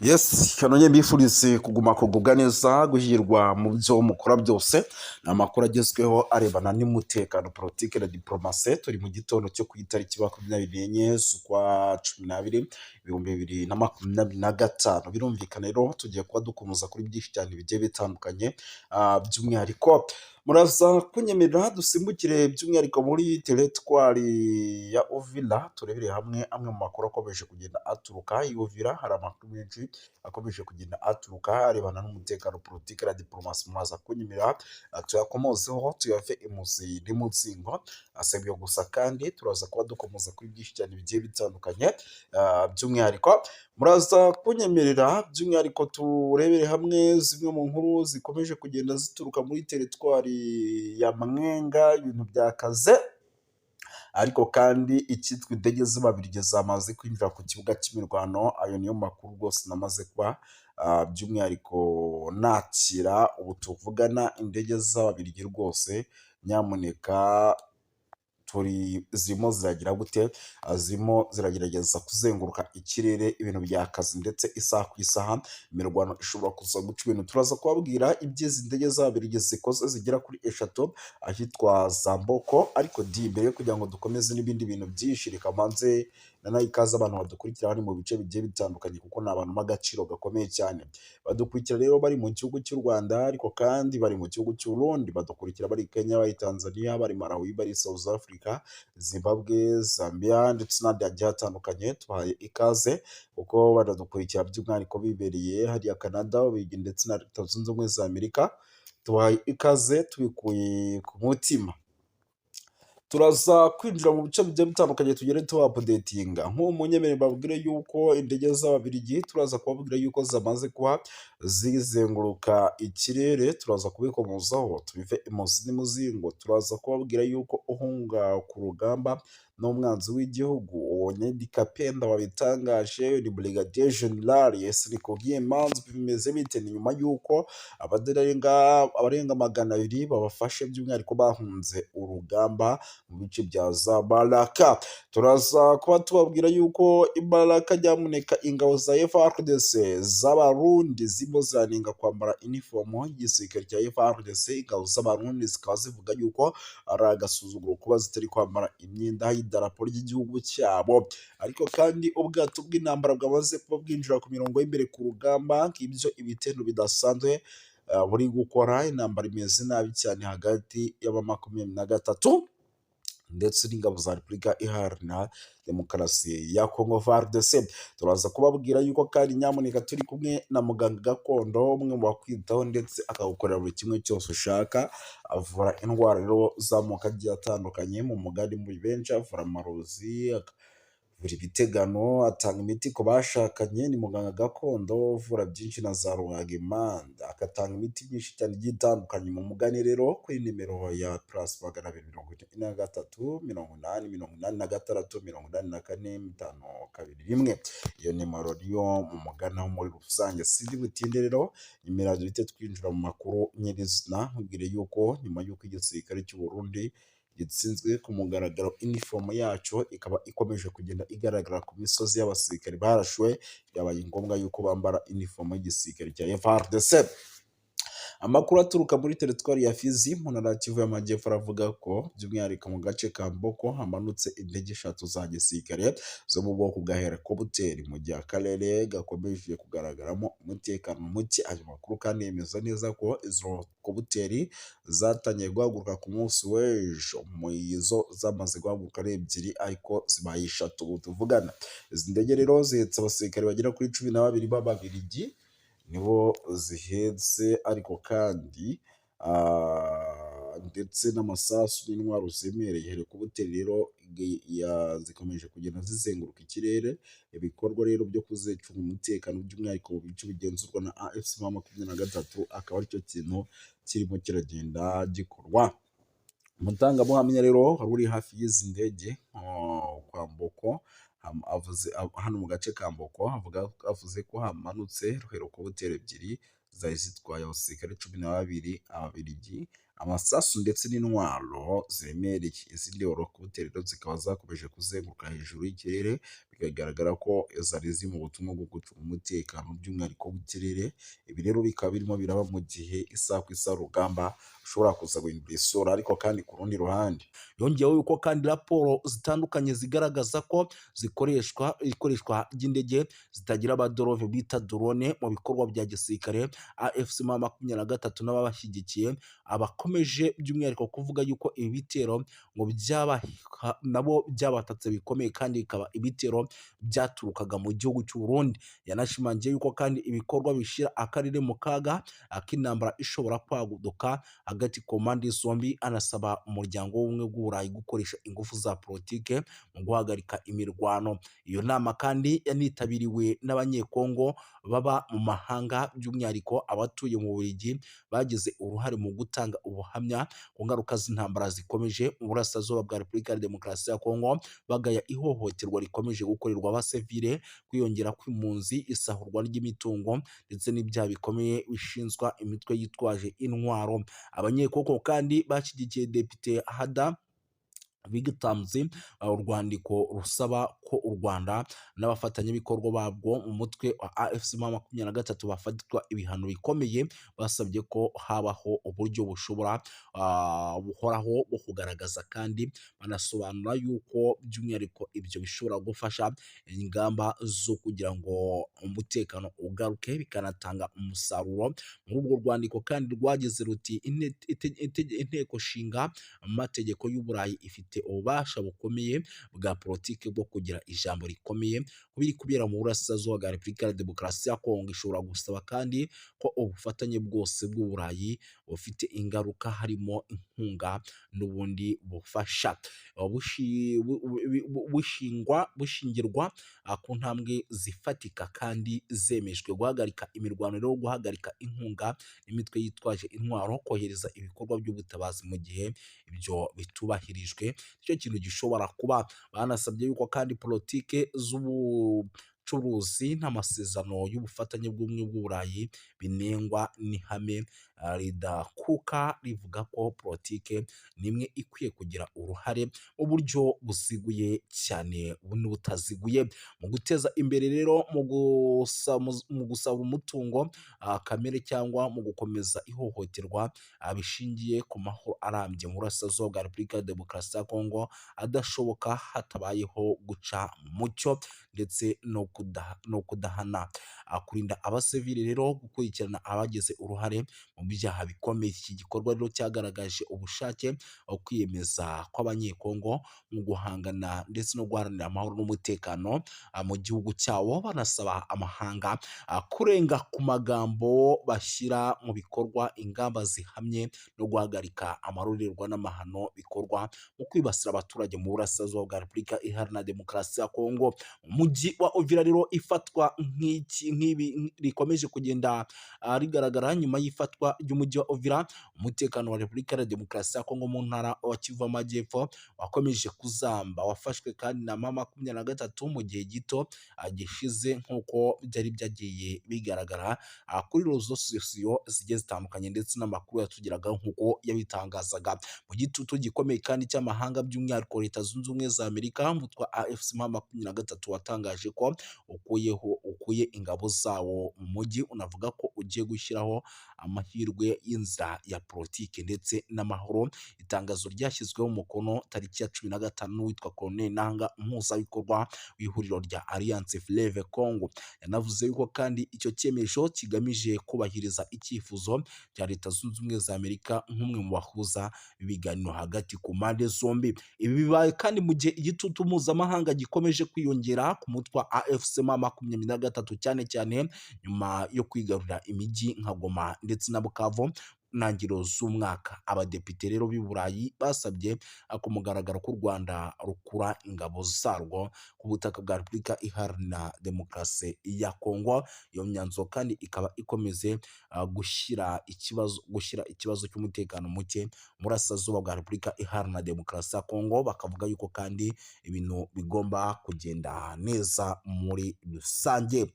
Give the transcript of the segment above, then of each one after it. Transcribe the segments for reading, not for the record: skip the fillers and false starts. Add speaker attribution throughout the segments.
Speaker 1: Yes, kanonye mbifurize kuguma kugubwa neza guhirwa mu byo mukora byose. Ni amakuru agezweho arebana n'umutekano, politike na diplomasi. Turi mu gitondo cyo ku itariki 24 z'ukwa 12 2025. Birumvikana rero tugiye kuba dukomeza kuri byinshi cyane bigiye bitandukanye, by'umwihariko muraza kunyemerera dusimbukire by'umwihariko muri teritwari ya Uvira, turebere hamwe amwe mu makuru akomeje kugenda aturuka i Uvira. Hari amakuru menshi akomeje kugenda aturuka arebana n'umutekano, politike na diplomasi. Muraza kunyemerera tuyakomozeho tuyave imuzi n'imutsingo. Asabye gusa kandi turaza kuba dukomeza kuri byinshi cyane bigiye bitandukanye, by'umwihariko muraza kunyemerera by'umwihariko turebere hamwe zimwe mu nkuru zikomeje kugenda zituruka muri teritwari ya Mwenga. Ibintu byakaze, ariko kandi icyitwa indege z'Ababiligi zamaze kwinjira ku kibuga cy'imirwano. Ayo niyo makuru rwose namaze kuba by'umwihariko nakira. Ubu tuvugana indege z'Ababiligi rwose nyamuneka zirimo ziragira gute, zirimo ziragerageza kuzenguruka ikirere. Ibintu byakazi ndetse isaha ku isaha imirwano ishobora kuza guca ibintu. Turaza kubabwira iby'izi ndege z'Ababiligi zikoze zigera kuri 3 ahitwa Zamboko. Ariko mbere yo kugira ngo dukomeze n'ibindi bintu byinshi, reka manze nanaye ikaze abantu badukurikira bari mu bice bigiye bitandukanye, kuko ni abantu b'agaciro gakomeye cyane. Badukurikira rero bari mu gihugu cy'u Rwanda, ariko kandi bari mu gihugu cy'u Burundi, badukurikira bari Kenya, bari Tanzania, bari Malawi, bari South Africa, Zimbabwe, Zambia ndetse n'ahandi hagiye hatandukanye. Tubahaye ikaze kuko baradukurikira by'umwihariko bibereye hariya Canada, Ububiligi ndetse na Leta Zunze Ubumwe za Amerika. Tubahaye ikaze tubikuye ku mutima. Turaza kwinjira mu bice bigiye bitandukanye tugere tubapudetinga. Nk'ubu munyemerere mbabwire yuko indege z'Ababiligi turaza kubabwira yuko zamaze kuba zizenguruka ikirere. Turaza kubikomozaho tubive imuzi n'umuzingo. Turaza kubabwira yuko uhunga ku rugamba n'umwanzi w'igihugu uwo Nedi Kapenda wabitangaje, ni Brigadier General. Ese nikubwiye impamvu bimeze bite? Ni nyuma yuko abarenga 200 babafashe by'umwihariko bahunze urugamba mu bice bya za Baraka. Turaza kuba tubabwira yuko Ibaraka nyamuneka ingabo za FARDC z'Abarundi zirimo ziraninga kwambara inifomo y'igisirikare cya FARDC. Ingabo z'Abarundi zikaba zivuga yuko ari agasuzuguro kuba zitari kwambara imyenda y'idarapo ry'igihugu cyabo. Ariko kandi ubwato bw'intambara bwamaze kuba bwinjira ku mirongo y'imbere ku rugamba, ngibyo ibitero bidasanzwe buri gukora. Intambara imeze nabi cyane hagati y'aba23 ndetse n'ingabo za Repubulika Iharanira Demokarasi ya Congo FARDC. Turaza kubabwira yuko kandi nyamuneka turi kumwe na muganga gakondo, umwe mu bakwitaho ndetse akagukorera buri kimwe cyose ushaka. Avura indwara rero z'amoko agiye atandukanye, mu mugari muri benshi avura amarozi, buri bitegano, atanga imiti ku bashakanye. Ni muganga gakondo uvura byinshi na za rubagimpande, agatanga imiti myinshi cyane igiye itandukanye. mu mugani rero kuri nimero ya +243 886 884 iyo nimero niyo mu mugana muri rusange. Sindi butinde rero nimero duhite twinjira mu makuru nyirizina. Nkubwire yuko nyuma y'uko igisirikare cy'u Burundi gitsinzwe ku mugaragaro, inifomo yacu ikaba ikomeje kugenda igaragara ku misozi y'abasirikare barashuwe, byabaye ngombwa yuko bambara inifomo y'igisirikare cya FARDC. Amakuru aturuka muri teritwari ya Fizi mu ntara ya Kivu y'Amajyepfo aravuga ko by'umwihariko mu gace ka Mboko hamanutse indege 3 za gisirikare zo mu bwoko bwa helikopteri, mu gihe akarere gakomeje kugaragaramo umutekano muke. Ayo makuru kandi yemeza neza ko izo helikopteri zatangiye guhaguruka ku munsi w'ejo. Mu izo zamaze guhaguruka ari 2, ariko zibaye 3 ubu tuvugana. Izi ndege rero zihetse abasirikare bagera kuri 12 b'Ababiligi nibo zihetse, ariko kandi ndetse n'amasasu n'intwaro ziremereye. Helikopteri rero zikomeje kugenda zizenguruka ikirere. Ibikorwa rero byo kuzicunga umutekano by'umwihariko mu bice bigenzurwa na AFC-M23 akaba aricyo kintu kirimo kiragenda gikorwa. Umutangabuhamya rero wari uri hafi y'izi ndege kwa Mboko hano mu gace ka Mboko avuze ko hamanutse helikopteri 2 zari zitwaye abasirikare 12 Ababiligi, amasasu ndetse n'intwaro ziremereye. Izindi helikopteri rero zikaba zakomeje kuzenguruka hejuru y'ikirere, bikagaragara ko zari ziri mu butumwa bwo gucunga umutekano by'umwihariko w'ikirere. Ibi rero bikaba birimo biraba mu gihe isaha ku isaha urugamba rushobora kuza guhindura isura, ariko kandi ku rundi ruhande yongeyeho yuko kandi raporo zitandukanye zigaragaza ko ikoreshwa ry'indege zitagira abadorove bita drone mu bikorwa bya gisirikare. AFC M23 n'ababashyigikiye abakomeje by'umwihariko kuvuga yuko ibi bitero ngo nabo byabatatse bikomeye, kandi bikaba ibitero byaturukaga mu gihugu cy'u Burundi. Yanashimangiye yuko kandi ibikorwa bishyira akarere mu kaga ak'intambara ishobora kwaguduka hagati ku mpande zombi, anasaba umuryango w'ubumwe bw'Uburayi gukoresha ingufu za politike mu guhagarika imirwano. Iyo nama kandi yanitabiriwe n'abanyekongo baba mu mahanga, by'umwihariko abatuye mu Bubiligi bagize uruhare mu gutanga ubuhamya ku ngaruka z'intambara zikomeje mu burasirazuba bwa Repubulika ya Demokarasi ya Kongo, bagaya ihohoterwa rikomeje gukorerwa abasivile, kwiyongera kw'impunzi, isahurwa ry'imitungo ndetse n'ibyaha bikomeye bishinzwa imitwe yitwaje intwaro. Abanyekongo kandi bashyigikiye Depite Hada bigatanze urwandiko rusaba ko u Rwanda n'abafatanyabikorwa babwo mu mutwe wa AFC M23 bafatwa ibihano bikomeye. Basabye ko habaho uburyo buhoraho bwo kugaragaza, kandi banasobanura yuko by'umwihariko ibyo bishobora gufasha ingamba zo kugira ngo umutekano ugaruke, bikanatanga umusaruro. Muri urwo rwandiko kandi rwagize ruti inteko nshinga amategeko y'Uburayi ifite ububasha bukomeye bwa politiki bwo kugira ijambo rikomeye kubiri kubera mu burasirazuba bwa Repubulika ya Demokarasi ya Kongo. Ishobora gusaba kandi ko ubufatanye bwose bw'Uburayi bufite ingaruka, harimo inkunga n'ubundi bufasha, bushingirwa ku ntambwe zifatika kandi zemejwe: guhagarika imirwano, rero guhagarika inkunga n'imitwe yitwaje intwaro, kohereza ibikorwa by'ubutabazi mu gihe ibyo bitubahirijwe. Icyo kintu gishobora kuba. Banasabye yuko kandi politike z'ubucuruzi n'amasezerano y'ubufatanye bw'ubumwe bw'Uburayi binengwa n'ihame ridakuka rivuga ko politike nimwe ikwiye kugira uruhare mu buryo buziguye cyane n'ubutaziguye mu guteza imbere rero mu gusaba umutungo kamere, cyangwa mu gukomeza ihohoterwa bishingiye ku mahoro arambye mu burasirazuba bwa Repubulika ya Demokarasi ya Kongo adashoboka hatabayeho guca mucyo ndetse no kudahana. Kurinda abasivili rero, gukurikirana abagize uruhare mu byaha bikomeye. Iki gikorwa rero cyagaragaje ubushake kwiyemeza kw'abanyekongo mu guhangana ndetse no guharanira amahoro n'umutekano mu gihugu cyabo, banasaba amahanga kurenga ku magambo bashyira mu bikorwa ingamba zihamye no guhagarika amarorerwa n'amahano bikorwa mu kwibasira abaturage mu burasirazuba bwa Repubulika Iharanira Demokarasi ya Kongo. Umujyi wa Uvira rero ifatwa nk'ibi rikomeje kugenda rigaragara nyuma y'ifatwa ry'umujyi wa Uvira. Umutekano wa Repubulika ya Demokarasi ya Kongo mu ntara wa Kivu y'Amajyepfo wakomeje kuzamba, wafashwe kandi na M23 mu gihe gito gishize, nk'uko byari byagiye bigaragara kuri rezo sosiyo zigiye zitandukanye ndetse n'amakuru yatugeraga nk'uko yabitangazaga. Mu gitutu gikomeye kandi cy'amahanga, by'umwihariko Leta Zunze Ubumwe za Amerika, umutwe wa AFC M23 watangaje ko ukuye ingabo zawo mu mujyi, unavuga ko ugiye gushyiraho amahirwe y'inzira ya politiki ndetse n'amahoro. Itangazo ryashyizweho umukono tariki ya 15 n'uwitwa Colonel Nanga, umuhuzabikorwa w'ihuriro rya Alliance Fleuve Congo. Yanavuze yuko kandi icyo cyemezo kigamije kubahiriza icyifuzo cya Leta Zunze Ubumwe za Amerika nk'umwe mu bahuza ibiganiro hagati ku mpande zombi. Ibi bibaye kandi mu gihe igitutu mpuzamahanga gikomeje kwiyongera ku mutwe wa AFC M23, cyane cyane nyuma yo kwigarurira imijyi nka Goma ndetse na Bukavu ntangiriro z'umwaka. Abadepite rero b'i Burayi basabye ku mugaragaro ko u Rwanda rukura ingabo zarwo ku butaka bwa Repubulika Iharanira Demokarasi ya Kongo. Iyo myanzuro kandi ikaba ikomeze gushyira ikibazo cy'umutekano muke mu burasirazuba bwa Repubulika Iharanira Demokarasi ya Kongo. Bakavuga yuko kandi ibintu bigomba kugenda neza muri rusange.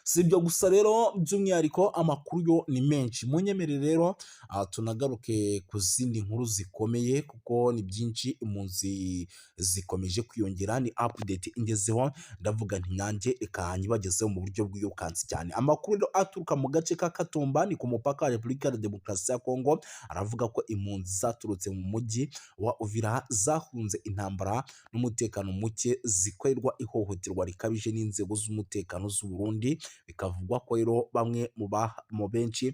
Speaker 1: Si ibyo gusa rero, by'umwihariko amakuru yo ni menshi, munyemere rero tunagaruke ku zindi nkuru zikomeye kuko ni byinshi, impunzi zikomeje kwiyongera, ni update ingezeho, ndavuga nti nanjye reka nyibagezeho mu buryo bw'iyokansi cyane. Amakuru rero aturuka mu gace ka Katumba ni ku mupaka wa Repubulika ya Demokarasi ya Kongo, aravuga ko impunzi zaturutse mu mujyi wa Uvira zahunze intambara n'umutekano muke, zikorerwa ihohoterwa rikabije n'inzego z'umutekano z'u Burundi, bikavugwa ko rero bamwe mu benshi